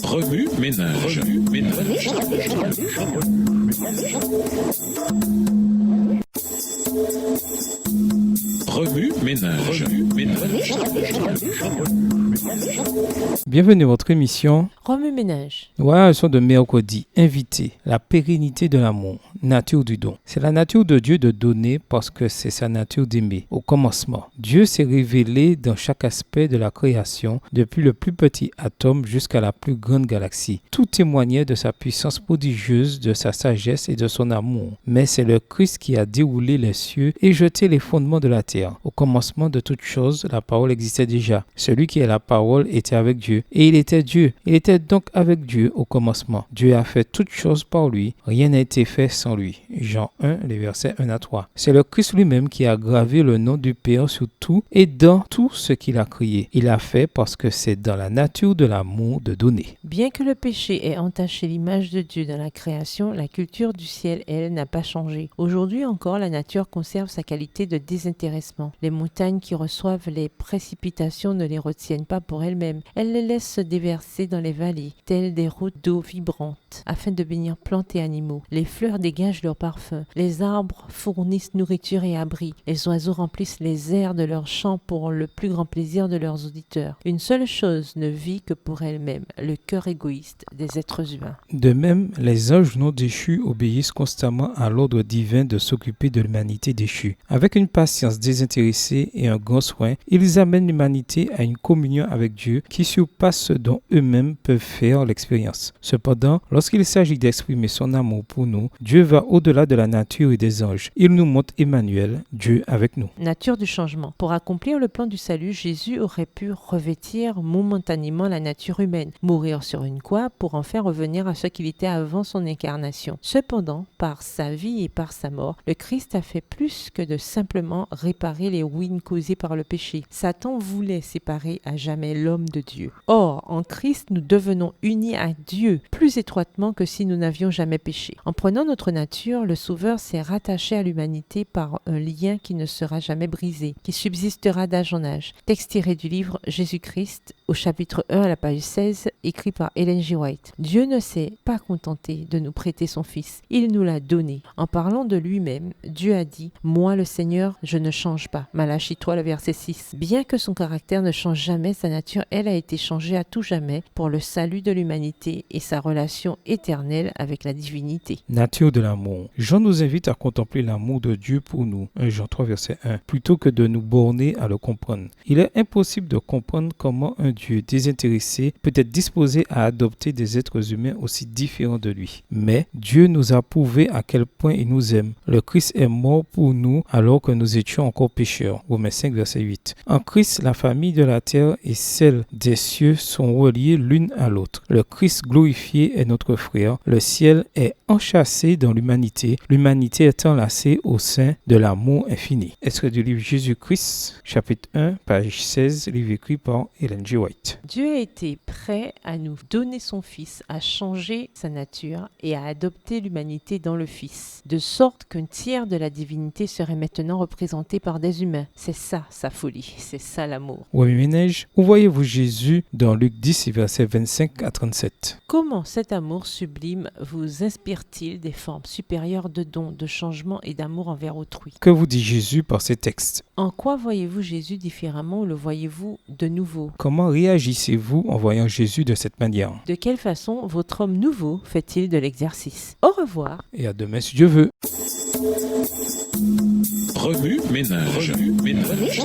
Remue ménage. Remue ménage. Bienvenue à votre émission Remue ménage. Voilà, leçon de mercredi. Invité, la pérennité de l'amour, nature du don. C'est la nature de Dieu de donner parce que c'est sa nature d'aimer. Au commencement, Dieu s'est révélé dans chaque aspect de la création, depuis le plus petit atome jusqu'à la plus grande galaxie. Tout témoignait de sa puissance prodigieuse, de sa sagesse et de son amour. Mais c'est le Christ qui a déroulé les cieux et jeté les fondements de la terre. Au commencement de toutes choses, la parole existait déjà. Celui qui est la parole était avec Dieu. Et il était Dieu. Il était donc avec Dieu au commencement. Dieu a fait toutes choses par lui. Rien n'a été fait sans lui. Jean 1, les versets 1 à 3. C'est le Christ lui-même qui a gravé le nom du Père sur tout et dans tout ce qu'il a créé. Il a fait parce que c'est dans la nature de l'amour de donner. Bien que le péché ait entaché l'image de Dieu dans la création, la culture du ciel, elle, n'a pas changé. Aujourd'hui encore, la nature conserve sa qualité de désintéressement. Les montagnes qui reçoivent les précipitations ne les retiennent pas pour elles-mêmes. Elles les laissent se déverser dans les vallées, telles des routes d'eau vibrantes, afin de bénir plantes et animaux. Les fleurs dégagent leur parfum. Les arbres fournissent nourriture et abri. Les oiseaux remplissent les airs de leurs chants pour le plus grand plaisir de leurs auditeurs. Une seule chose ne vit que pour elle-même, le cœur égoïste des êtres humains. De même, les anges non déchus obéissent constamment à l'ordre divin de s'occuper de l'humanité déchue. Avec une patience désintéressée et un grand soin, ils amènent l'humanité à une communion avec Dieu qui surpasse ce dont eux-mêmes peuvent faire l'expérience. Cependant, lorsqu'il s'agit d'exprimer son amour pour nous, Dieu va au-delà de la nature et des anges. Il nous montre Emmanuel, Dieu avec nous. Nature du changement. Pour accomplir le plan du salut, Jésus aurait pu revêtir momentanément la nature humaine, mourir sur une croix pour en faire revenir à ce qu'il était avant son incarnation. Cependant, par sa vie et par sa mort, le Christ a fait plus que de simplement réparer les ruines causées par le péché. Satan voulait séparer à jamais l'homme de Dieu. Or, en Christ, nous devenons unis à Dieu plus étroitement que si nous n'avions jamais péché. En prenant notre nature, le Sauveur s'est rattaché à l'humanité par un lien qui ne sera jamais brisé, qui subsistera d'âge en âge. Texte tiré du livre Jésus-Christ, au chapitre 1 à la page 16, écrit par Ellen G. White. Dieu ne s'est pas contenté de nous prêter son Fils, il nous l'a donné. En parlant de lui-même, Dieu a dit « Moi, le Seigneur, je ne change pas ». Malachie 3, le verset 6. Bien que son caractère ne change jamais, sa nature, elle, a été changée à tout jamais pour le salut de l'humanité et sa relation éternelle avec la divinité. Nature de l'amour. Jean nous invite à contempler l'amour de Dieu pour nous, 1 Jean 3, verset 1, plutôt que de nous borner à le comprendre. Il est impossible de comprendre comment un Dieu désintéressé peut être disposé à adopter des êtres humains aussi différents de lui. Mais Dieu nous a prouvé à quel point il nous aime. Le Christ est mort pour nous alors que nous étions encore pécheurs. Romains 5, verset 8. En Christ, la famille de la terre et celle des cieux sont reliées l'une à l'autre. Le Christ glorifié est notre frère. Le ciel est enchâssé dans l'humanité. L'humanité est enlacée au sein de l'amour infini. Extrait du livre Jésus-Christ, chapitre 1, page 16, livre écrit par Ellen G. White. Dieu a été prêt à nous donner son Fils, à changer sa nature et à adopter l'humanité dans le Fils, de sorte qu'un tiers de la divinité serait maintenant représenté par des humains. C'est ça, sa folie. C'est ça, l'amour. Oui, ménage, où voyez-vous Jésus dans Luc 10, versets 25 à 37? Comment cet amour sublime vous inspire-t-il des formes supérieures de dons, de changement et d'amour envers autrui? Que vous dit Jésus par ces textes? En quoi voyez-vous Jésus différemment ou le voyez-vous de nouveau? Comment réagissez-vous en voyant Jésus de cette manière? De quelle façon votre homme nouveau fait-il de l'exercice? Au revoir. Et à demain si Dieu veut. Remue ménage. Remue ménage.